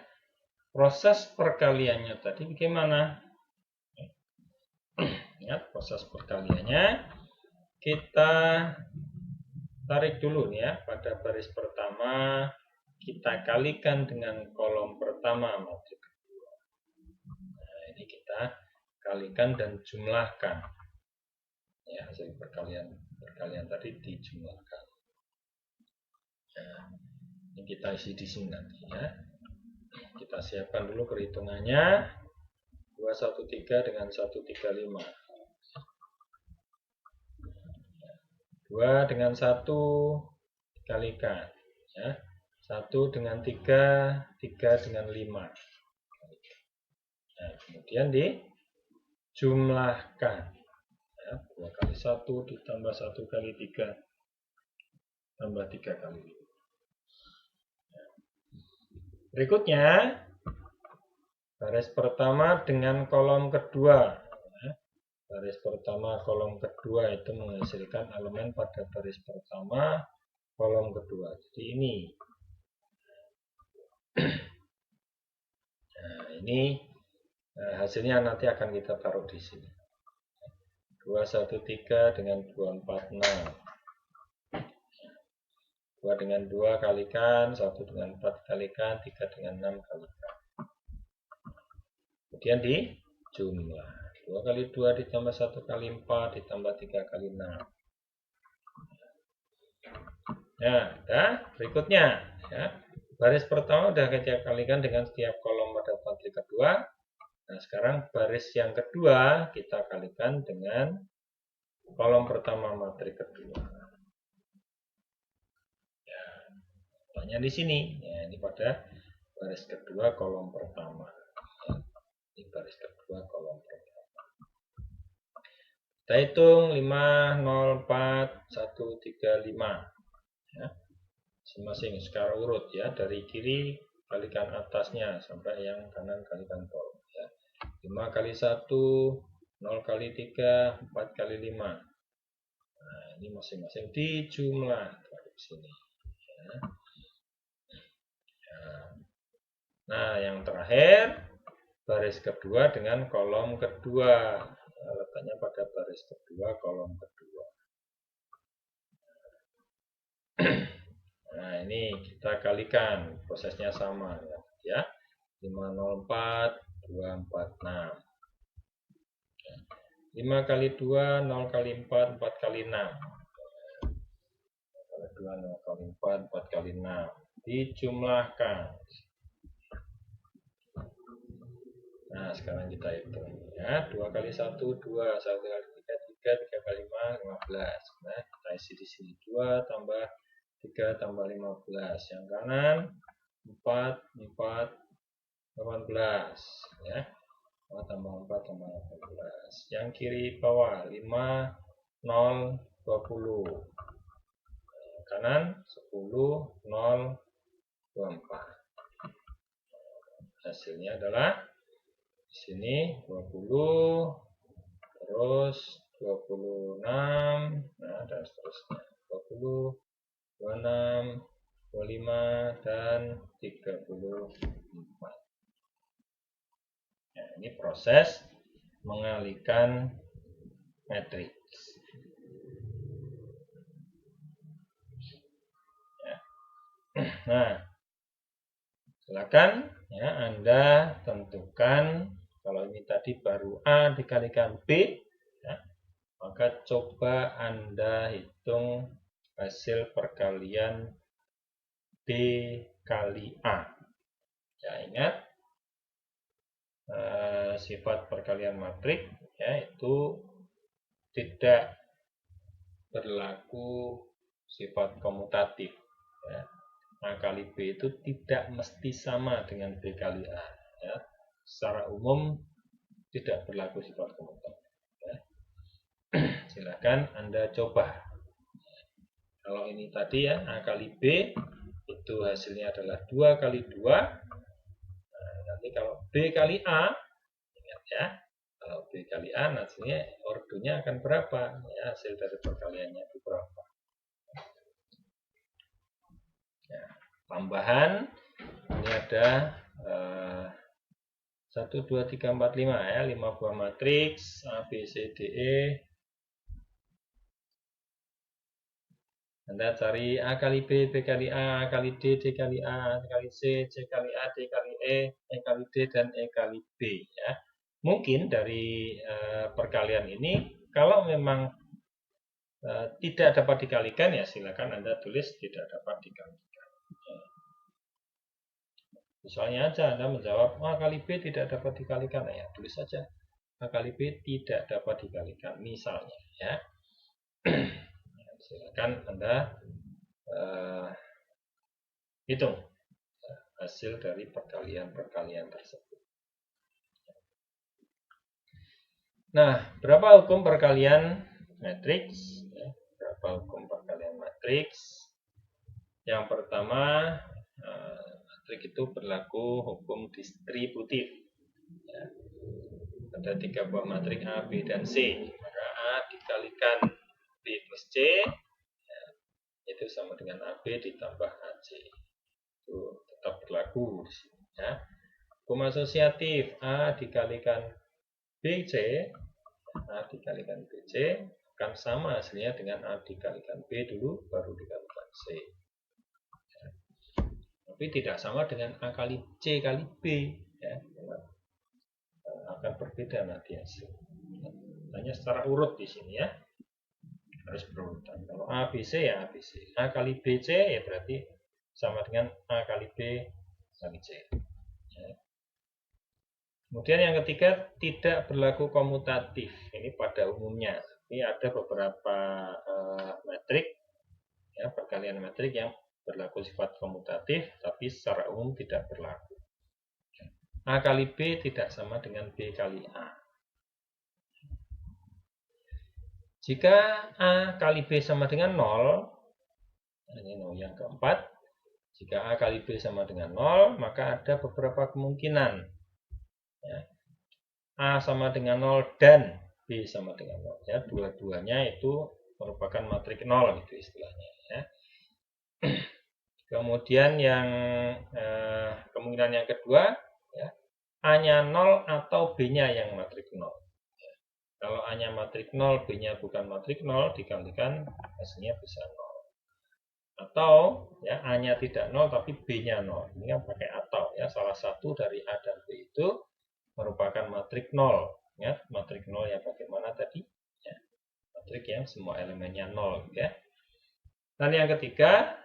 proses perkaliannya tadi bagaimana? Ya, proses perkaliannya kita tarik dulu nih ya. Pada baris pertama kita kalikan dengan kolom pertama matriks kedua. Nah, ini kita kalikan dan jumlahkan. Ya, hasil perkalian tadi dijumlahkan. Nah, ini kita isi di sini nanti ya. Kita siapkan dulu perhitungannya. 213 dengan 135. 2 dengan 1 dikalikan ya. 1 dengan 3, 3 dengan 5. Nah, kemudian dijumlahkan. Ya, 2 kali 1 ditambah 1 kali 3 tambah 3 kali 5. Berikutnya, baris pertama dengan kolom kedua. Baris pertama kolom kedua itu menghasilkan elemen pada baris pertama kolom kedua. Jadi ini. Nah, ini hasilnya nanti akan kita taruh di sini. 213 dengan 246. 2 dengan 2 kalikan, 1 dengan 4 kalikan, 3 dengan 6 kalikan. Kemudian dijumlah. 2 kali 2 ditambah 1 kali 4 ditambah 3 kali 6. Nah, berikutnya. Ya, baris pertama sudah kita kalikan dengan setiap kolom pada matrik kedua. Nah, sekarang baris yang kedua kita kalikan dengan kolom pertama matrik kedua. Contohnya di sini, ya, ini pada baris kedua kolom pertama. Ya, ini baris kedua kolom pertama. Kita hitung 5, 0, 4, 1, 3, 5. Ya, masing-masing secara urut ya, dari kiri kalikan atasnya sampai yang kanan kalikan bawah. Ya. 5 kali 1, 0 kali 3, 4 kali 5. Nah, ini masing-masing dijumlah dari sini. Ya. Nah, yang terakhir baris kedua dengan kolom kedua. Nah, letaknya pada baris kedua kolom kedua. Nah, ini kita kalikan, prosesnya sama ya. 504 246. 5 kali 2 0 kali 4 4 kali 6. 0 kali 2 0 kali 4 4 kali 6. Dijumlahkan. Nah, sekarang kita hitung ya. 2 kali 1 2, 1 kali 3 3, 3 kali 5 15. Nah, kita isi di sini 2 tambah 3 tambah 15. Yang kanan 4 4 18 ya. 4 tambah 4 tambah 18. Yang kiri bawah 5 0 20. Kanan 10 0 24. Hasilnya adalah di sini 20, terus 26, nah dan seterusnya 20, 26, 25 dan 34. Nah, ini proses mengalihkan matriks. Ya. Nah, silakan ya Anda tentukan. Kalau ini tadi baru A dikalikan B, ya, maka coba Anda hitung hasil perkalian B kali A. Ya, ingat sifat perkalian matrik ya, itu tidak berlaku sifat komutatif. Ya. A kali B itu tidak mesti sama dengan B kali A. Ya. Secara umum tidak berlaku sifat komutatif. Ya. Silakan Anda coba. Kalau ini tadi ya, A kali B itu hasilnya adalah 2 kali 2. Nah, nanti kalau B kali A, ingat ya, kalau B kali A hasilnya ordonya akan berapa? Ya, hasil dari perkaliannya itu berapa? Ya, tambahan ini ada 1, 2, 3, 4, 5 ya, 5 buah matriks A, B, C, D, E. Anda cari A kali B, B kali A, A kali D, D kali A, A kali C, C kali A, D kali E kali D, dan E kali B ya. Mungkin dari perkalian ini kalau memang tidak dapat dikalikan ya silakan Anda tulis tidak dapat dikalikan. Misalnya aja Anda menjawab A kali B tidak dapat dikalikan, ya tulis saja A kali B tidak dapat dikalikan misalnya ya. Silakan Anda hitung hasil dari perkalian-perkalian tersebut. Nah, berapa hukum perkalian matriks? Ya, berapa hukum perkalian matriks? Yang pertama, matriks itu berlaku hukum distributif. Ya, ada 3 buah matriks A, B, dan C. Maka A dikalikan B plus C, ya, itu sama dengan AB ditambah AC. Itu tetap berlaku di sini. Ya. Hukum asosiatif, A dikalikan BC, A dikalikan BC akan sama hasilnya dengan A dikalikan B dulu, baru dikalikan C. Ya. Tapi tidak sama dengan A kali C kali B. Ya. Akan berbeda nanti hasil. Hanya secara urut di sini ya. Harus berurutan. Kalau A, B, C ya A, B, C. A kali B, C ya berarti sama dengan A kali B kali C. Ya. Kemudian yang ketiga, tidak berlaku komutatif. Ini pada umumnya. Ini ada beberapa metrik, ya, perkalian metrik yang berlaku sifat komutatif, tapi secara umum tidak berlaku. A kali B tidak sama dengan B kali A. Jika A kali B sama dengan 0, ini yang keempat, jika A kali B sama dengan 0, maka ada beberapa kemungkinan. Ya. A sama dengan 0 dan B sama dengan 0. Ya, dua-duanya itu merupakan matriks 0 gitu istilahnya. Ya. Kemudian yang kemungkinan yang kedua, ya, A-nya 0 atau B-nya yang matriks 0. Ya. Kalau A-nya matriks 0, B-nya bukan matriks 0, dikalikan hasilnya bisa 0. Atau ya A-nya tidak 0 tapi B-nya 0. Ini kan pakai atau ya, salah satu dari A dan B itu merupakan matriks 0. Ya, matriks 0 yang bagaimana tadi? Ya, matriks yang semua elemennya 0 ya. Dan yang ketiga,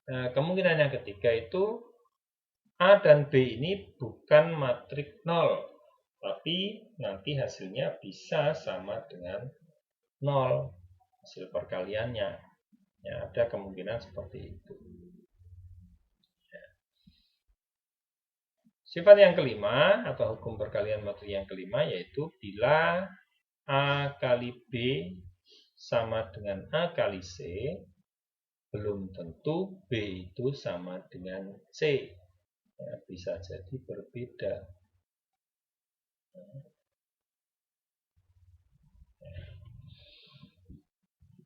kemungkinan yang ketiga itu A dan B ini bukan matriks 0, tapi nanti hasilnya bisa sama dengan 0 hasil perkaliannya. Ya, ada kemungkinan seperti itu. Ya. Sifat yang kelima atau hukum perkalian matriks yang kelima yaitu bila A kali B sama dengan A kali C, belum tentu B itu sama dengan C. Ya, bisa jadi berbeda.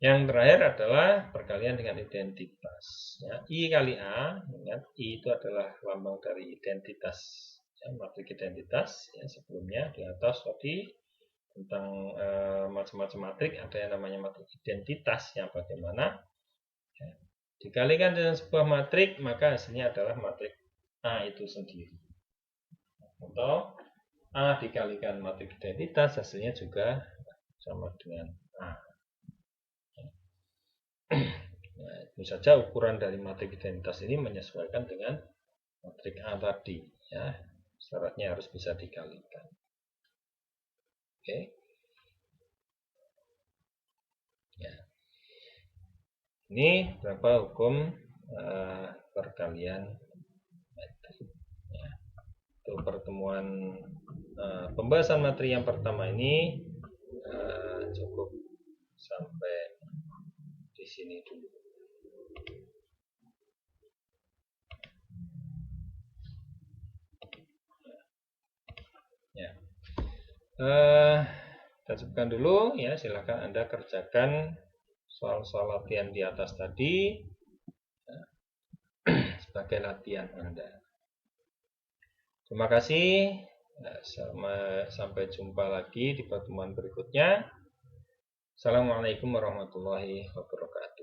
Yang terakhir adalah perkalian dengan identitas. Ya, I kali A, ingat I itu adalah lambang dari identitas, ya, matriks identitas. Ya, sebelumnya di atas tadi tentang macam-macam matriks ada yang namanya matriks identitas yang bagaimana ya, dikalikan dengan sebuah matriks maka hasilnya adalah matriks A itu sendiri. Atau A dikalikan matriks identitas hasilnya juga sama dengan A. Nah, itu saja ukuran dari matriks identitas ini menyesuaikan dengan matriks A tadi. Ya, syaratnya harus bisa dikalikan. Oke. Ya. Ini berapa hukum perkalian matrik. Ya. Untuk pertemuan pembahasan materi yang pertama ini cukup sampai di sini dulu. Ya. Kita cukupkan dulu ya, silakan Anda kerjakan soal-soal latihan di atas tadi ya, sebagai latihan Anda. Terima kasih. Sampai jumpa lagi di pertemuan berikutnya. Assalamualaikum warahmatullahi wabarakatuh.